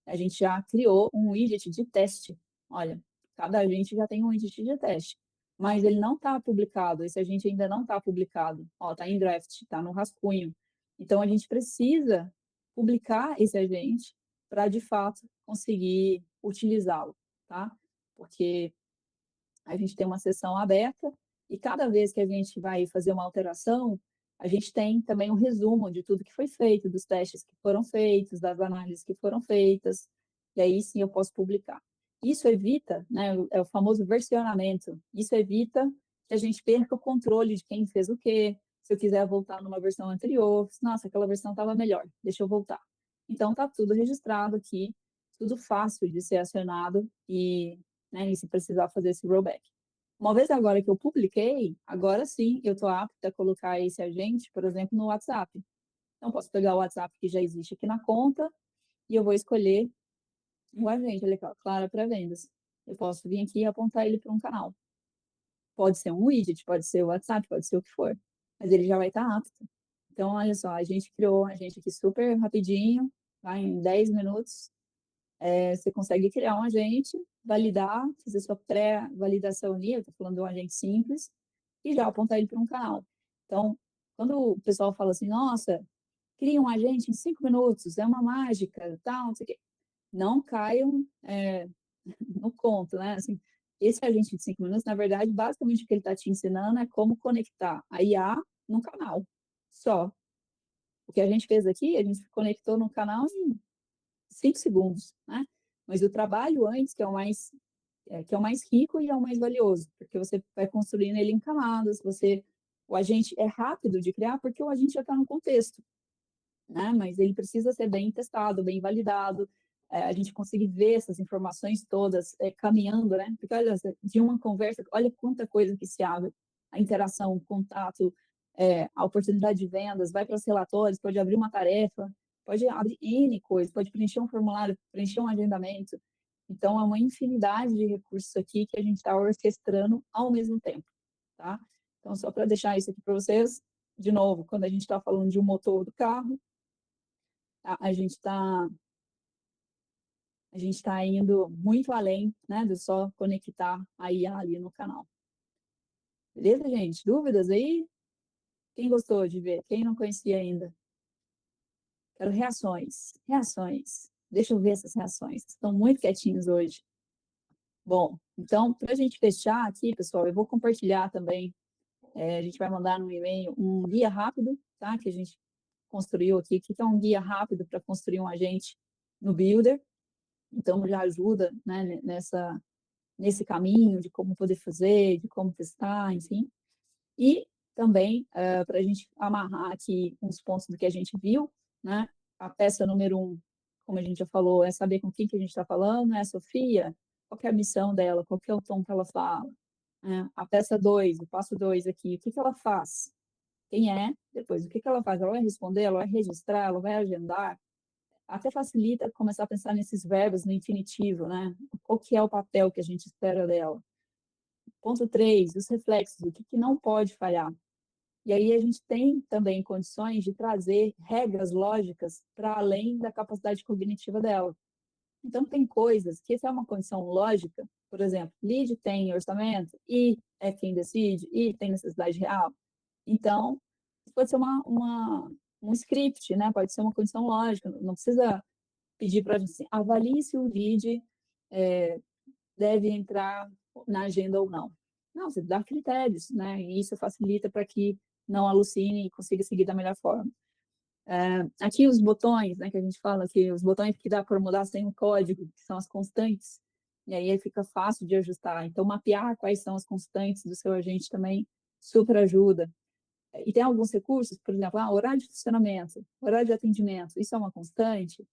A: A gente já criou um widget de teste. Olha, cada agente já tem um widget de teste, mas ele não está publicado, esse agente ainda não está publicado. Está em draft, está no rascunho. Então, a gente precisa publicar esse agente para, de fato, conseguir utilizá-lo, tá? Porque a gente tem uma sessão aberta e cada vez que a gente vai fazer uma alteração, a gente tem também um resumo de tudo que foi feito, dos testes que foram feitos, das análises que foram feitas, e aí sim eu posso publicar. Isso evita, né, é o famoso versionamento, isso evita que a gente perca o controle de quem fez o quê, se eu quiser voltar numa versão anterior, nossa, aquela versão estava melhor, deixa eu voltar. Então, está tudo registrado aqui, tudo fácil de ser acionado e se precisar fazer esse rollback. Uma vez agora que eu publiquei, agora sim eu estou apta a colocar esse agente, por exemplo, no WhatsApp. Então, posso pegar o WhatsApp que já existe aqui na conta e eu vou escolher o agente, olha aqui, Clara Pré-Vendas. Eu posso vir aqui e apontar ele para um canal. Pode ser um widget, pode ser o WhatsApp, pode ser o que for, mas ele já vai estar apto. Então, olha só, a gente criou um agente aqui super rapidinho, em 10 minutos, você consegue criar um agente, validar, fazer sua pré-validação ali, eu estou falando de um agente simples, e já apontar ele para um canal. Então, quando o pessoal fala assim, nossa, cria um agente em 5 minutos, é uma mágica, tal, não sei o quê. Não caiam no conto, né? Assim, esse agente de 5 minutos, na verdade, basicamente o que ele está te ensinando é como conectar a IA no canal, só. O que a gente fez aqui, a gente conectou no canal em 5 segundos, né? Mas o trabalho antes, que é o mais rico e é o mais valioso, porque você vai construindo ele em camadas, o agente é rápido de criar porque o agente já está no contexto, né? Mas ele precisa ser bem testado, bem validado, a gente conseguir ver essas informações todas caminhando, né? Porque olha, de uma conversa, olha quanta coisa que se abre, a interação, o contato, a oportunidade de vendas, vai para os relatórios, pode abrir uma tarefa, pode abrir N coisas, pode preencher um formulário, preencher um agendamento. Então, é uma infinidade de recursos aqui que a gente está orquestrando ao mesmo tempo, tá? Então, só para deixar isso aqui para vocês, de novo, quando a gente está falando de um motor do carro, a gente está indo muito além, né, do só conectar a IA ali no canal. Beleza, gente? Dúvidas aí? Quem gostou de ver? Quem não conhecia ainda? Quero reações. Reações. Deixa eu ver essas reações. Estão muito quietinhos hoje. Bom, então, para a gente fechar aqui, pessoal, eu vou compartilhar também. A gente vai mandar no e-mail um guia rápido, tá? Que a gente construiu aqui, que é um guia rápido para construir um agente no Builder. Então, já ajuda, né, nesse caminho de como poder fazer, de como testar, enfim. E também, para a gente amarrar aqui uns pontos do que a gente viu, né? A peça número 1, como a gente já falou, é saber com quem que a gente está falando, é a Sofia, qual que é a missão dela, qual que é o tom que ela fala. Né? A peça 2, o passo 2 aqui, o que que ela faz? Quem é? Depois, o que que ela faz? Ela vai responder, ela vai registrar, ela vai agendar, até facilita começar a pensar nesses verbos no infinitivo, né? Qual que é o papel que a gente espera dela? Ponto 3, os reflexos, o que, que não pode falhar. E aí a gente tem também condições de trazer regras lógicas para além da capacidade cognitiva dela. Então, tem coisas que, se é uma condição lógica, por exemplo, lead tem orçamento e é quem decide e tem necessidade real. Então, isso pode ser um script, né? Pode ser uma condição lógica, não precisa pedir para a gente assim, avalie se o lead deve entrar na agenda ou não. Não, você dá critérios, né? E isso facilita para que não alucine e consiga seguir da melhor forma. Aqui os botões, né, que a gente fala que os botões que dá para mudar sem um código, que são as constantes, e aí fica fácil de ajustar. Então, mapear quais são as constantes do seu agente também super ajuda. E tem alguns recursos, por exemplo, horário de funcionamento, horário de atendimento, isso é uma constante?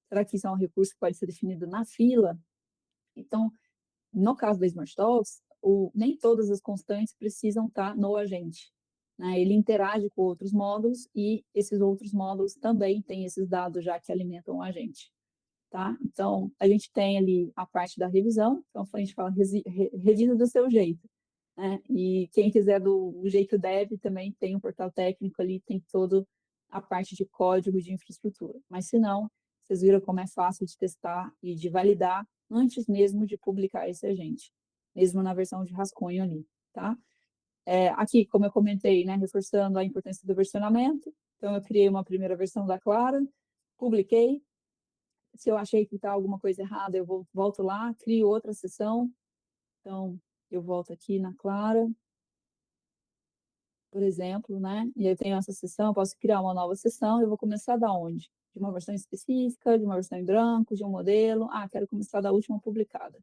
A: Será que isso é um recurso que pode ser definido na fila? Então, no caso da Smart Talks, nem todas as constantes precisam estar no agente. Né? Ele interage com outros módulos e esses outros módulos também têm esses dados já que alimentam o agente. Tá? Então, a gente tem ali a parte da revisão, então a gente fala revisa do seu jeito. Né? E quem quiser do jeito dev também tem um portal técnico ali, tem todo a parte de código de infraestrutura. Mas se não, vocês viram como é fácil de testar e de validar antes mesmo de publicar esse agente, mesmo na versão de rascunho ali, tá? Aqui, como eu comentei, né, reforçando a importância do versionamento, então eu criei uma primeira versão da Clara, publiquei, se eu achei que está alguma coisa errada, eu volto lá, crio outra sessão, então eu volto aqui na Clara, por exemplo, né? E eu tenho essa sessão, eu posso criar uma nova sessão, eu vou começar da onde? De uma versão específica, de uma versão em branco, de um modelo. Quero começar da última publicada.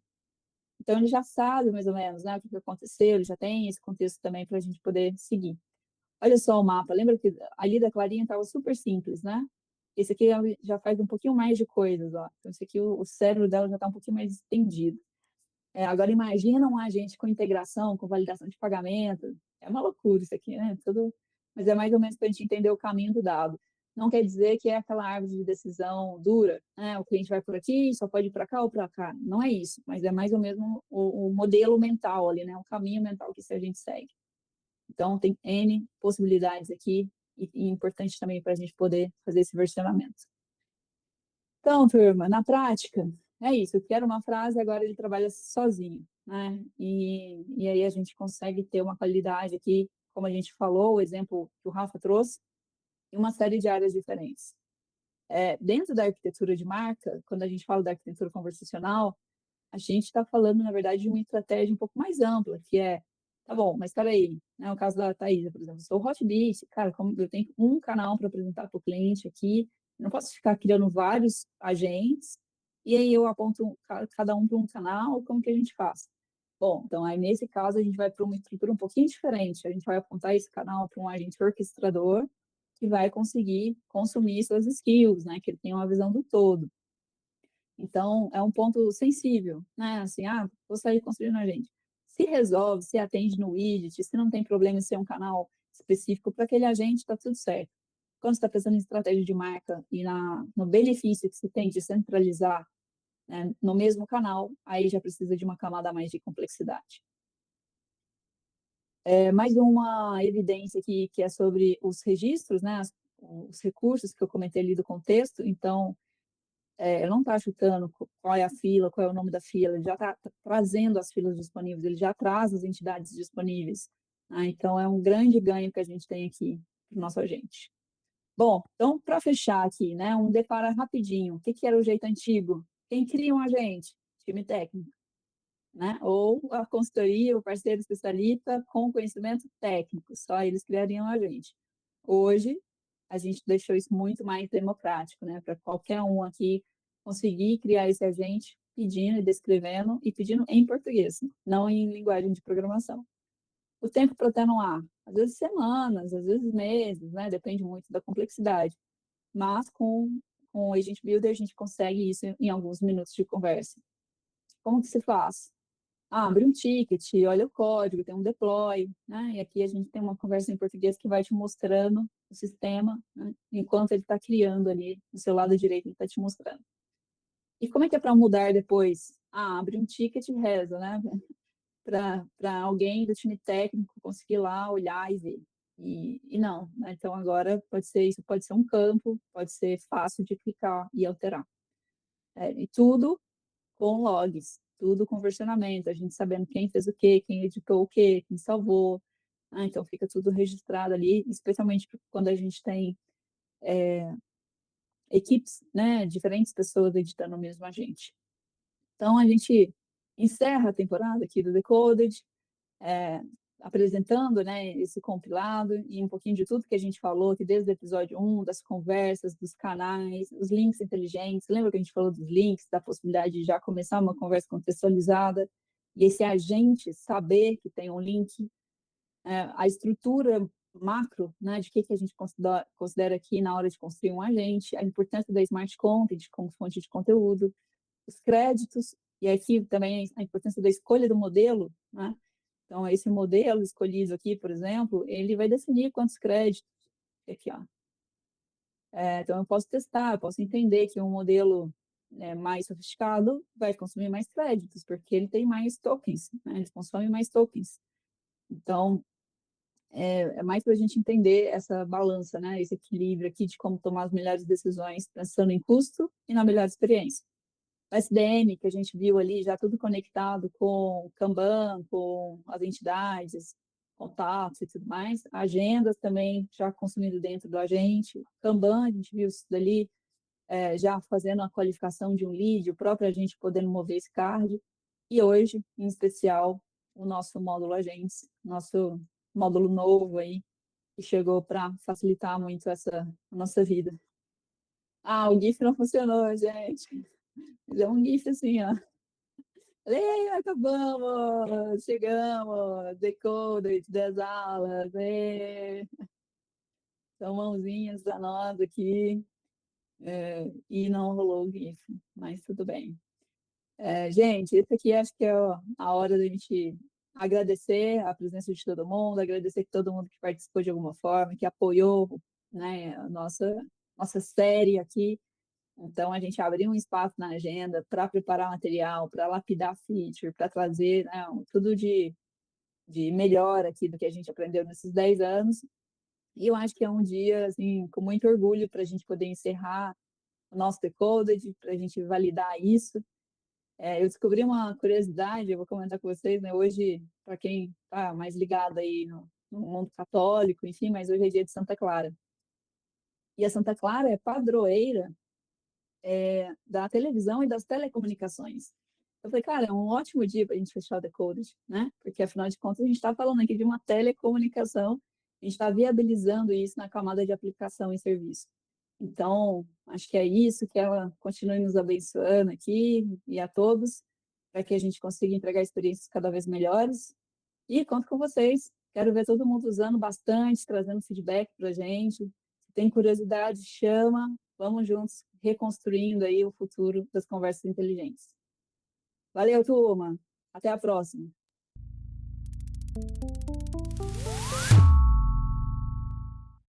A: Então, ele já sabe mais ou menos, né, o que aconteceu, ele já tem esse contexto também para a gente poder seguir. Olha só o mapa, lembra que ali da Clarinha estava super simples, né? Esse aqui já faz um pouquinho mais de coisas, ó. Então, esse aqui, o cérebro dela já está um pouquinho mais estendido. Agora, imagina um agente com integração, com validação de pagamento. É uma loucura isso aqui, né? Tudo... Mas é mais ou menos para a gente entender o caminho do dado. Não quer dizer que é aquela árvore de decisão dura, né? O cliente vai por aqui, só pode ir para cá ou para cá. Não é isso, mas é mais ou menos o modelo mental ali, né? O caminho mental que a gente segue. Então, tem N possibilidades aqui e importante também para a gente poder fazer esse versionamento. Então, turma, na prática, é isso. Eu quero uma frase, agora ele trabalha sozinho, né? E aí a gente consegue ter uma qualidade aqui, como a gente falou, o exemplo que o Rafa trouxe, em uma série de áreas diferentes. Dentro da arquitetura de marca, quando a gente fala da arquitetura conversacional, a gente está falando, na verdade, de uma estratégia um pouco mais ampla, que tá bom, mas espera aí, né? O caso da Thaisa, por exemplo, eu sou o Hotbit, cara, como eu tenho um canal para apresentar para o cliente aqui, eu não posso ficar criando vários agentes, e aí eu aponto cada um para um canal, como que a gente faz? Bom, então aí nesse caso a gente vai para uma estrutura um pouquinho diferente, a gente vai apontar esse canal para um agente orquestrador, que vai conseguir consumir suas skills, né? Que ele tem uma visão do todo. Então, é um ponto sensível, né? Assim, vou sair construindo a gente. Se resolve, se atende no widget, se não tem problema em ser um canal específico para aquele agente, está tudo certo. Quando você está pensando em estratégia de marca e no benefício que se tem de centralizar, né, no mesmo canal, aí já precisa de uma camada a mais de complexidade. Mais uma evidência aqui que é sobre os registros, né? Os recursos que eu comentei ali do contexto. Então, ele não está chutando qual é a fila, qual é o nome da fila, ele já está trazendo as filas disponíveis, ele já traz as entidades disponíveis. Né? Então, é um grande ganho que a gente tem aqui para o nosso agente. Bom, então, para fechar aqui, né, um deparo rapidinho. O que era o jeito antigo? Quem cria um agente? Time técnico. Né? Ou a consultoria, o parceiro especialista com conhecimento técnico, só eles criariam a gente. Hoje, a gente deixou isso muito mais democrático, né? Para qualquer um aqui conseguir criar esse agente pedindo e descrevendo e pedindo em português, não em linguagem de programação. O tempo para ter no ar, às vezes semanas, às vezes meses, né? Depende muito da complexidade. Mas com o Agent Builder a gente consegue isso em alguns minutos de conversa. Como que se faz? Abre um ticket, olha o código, tem um deploy, né? E aqui a gente tem uma conversa em português que vai te mostrando o sistema, né? Enquanto ele está criando ali, do seu lado direito, ele está te mostrando. E como é que é para mudar depois? Abre um ticket e reza, né? Para alguém do time técnico conseguir lá olhar e ver. E não, né? Então agora isso pode ser um campo, pode ser fácil de clicar e alterar. E tudo com logs, tudo com versionamento, a gente sabendo quem fez o quê, quem editou o quê, quem salvou. Então fica tudo registrado ali, especialmente quando a gente tem equipes, né, diferentes pessoas editando o mesmo agente. Então a gente encerra a temporada aqui do Decoded, é, apresentando, né, esse compilado e um pouquinho de tudo que a gente falou aqui desde o episódio 1, das conversas, dos canais, os links inteligentes. Lembra que a gente falou dos links, da possibilidade de já começar uma conversa contextualizada e esse agente saber que tem um link, a estrutura macro, né, de que a gente considera aqui na hora de construir um agente, a importância da Smart Content como fonte de conteúdo, os créditos, e aqui também a importância da escolha do modelo, né? Então, esse modelo escolhido aqui, por exemplo, ele vai definir quantos créditos aqui, ó. Então, eu posso testar, eu posso entender que um modelo mais sofisticado vai consumir mais créditos, porque ele tem mais tokens, né? Ele consome mais tokens. Então, é mais para a gente entender essa balança, né? Esse equilíbrio aqui de como tomar as melhores decisões, pensando em custo e na melhor experiência. O SDM, que a gente viu ali, já tudo conectado com o Kanban, com as entidades, contatos e tudo mais. Agendas também já consumindo dentro do agente. Kanban, a gente viu isso dali, já fazendo a qualificação de um lead, o próprio agente podendo mover esse card. E hoje, em especial, o nosso módulo agentes, nosso módulo novo aí, que chegou para facilitar muito a nossa vida. O GIF não funcionou, gente. É um GIF assim, ó. Ei, acabamos, chegamos, decoded, 10 aulas, são mãozinhas da nós aqui, e não rolou o GIF, mas tudo bem. Gente, esse aqui acho que é a hora da gente agradecer a presença de todo mundo, agradecer todo mundo que participou de alguma forma, que apoiou, né, a nossa série aqui. Então, a gente abriu um espaço na agenda para preparar material, para lapidar feature, para trazer, né, tudo de melhor aqui do que a gente aprendeu nesses 10 anos. E eu acho que é um dia, assim, com muito orgulho para a gente poder encerrar o nosso Decoded, para a gente validar isso. Eu descobri uma curiosidade, eu vou comentar com vocês, né? Hoje, para quem está mais ligado aí no mundo católico, enfim, mas hoje é dia de Santa Clara. E a Santa Clara é padroeira da televisão e das telecomunicações. Eu falei, cara, é um ótimo dia para a gente fechar o Decoded, né? Porque, afinal de contas, a gente está falando aqui de uma telecomunicação, a gente está viabilizando isso na camada de aplicação e serviço. Então, acho que é isso, que ela continue nos abençoando aqui e a todos, para que a gente consiga entregar experiências cada vez melhores. E conto com vocês. Quero ver todo mundo usando bastante, trazendo feedback para a gente. Se tem curiosidade, chama. Vamos juntos reconstruindo aí o futuro das conversas inteligentes. Valeu, turma. Até a próxima.